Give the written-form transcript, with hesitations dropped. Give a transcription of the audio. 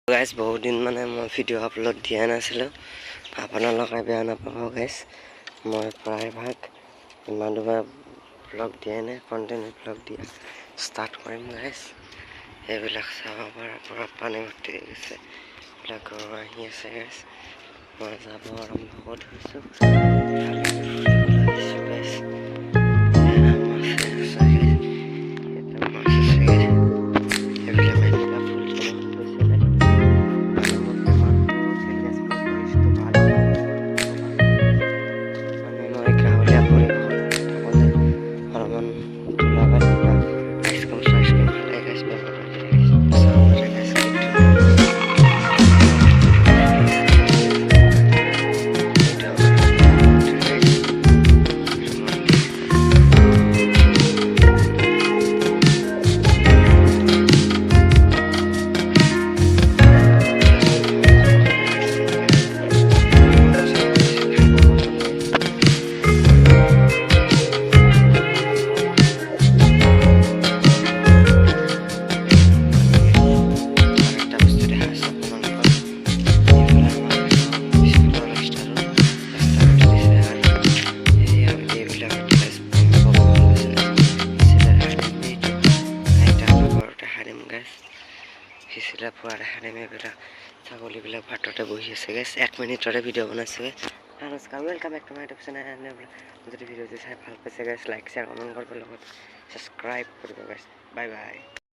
Guys বহুত দিন মানে মই ভিডিঅ' আপলোড দিয়া নাছিলোঁ, আপোনালোকে বেয়া নাপাব গাইজ। মই প্ৰায়ভাগ ইমান দুবাৰ ব্লগ দিয়াই নাই, কণ্টেণ্ট ব্লগ দিয়া ষ্টাৰ্ট কৰিম গাইজ। এইবিলাক চাব পৰা পানী ভৰ্তি হৈ গৈছে, এইবিলাক গৰু আহি আছে গাইজ। মই যাব আৰম্ভ কৰিছোঁ গাইজ। সিঁচিলে পোৱা দেখা নাই, এইবিলাক ছাগলীবিলাক ভাততে বহি আছে গাইছ। 1 মিনিটৰে ভিডিঅ' বনাইছোঁ। নমস্কাৰ, welcome back to my YouTube channel. যদি ভিডিঅ'টো চাই ভাল পাইছে গাইছ, লাইক শ্বেয়াৰ কমেণ্ট কৰিব, লগত ছাবস্ক্ৰাইব কৰিব গাইছ। Bye bye.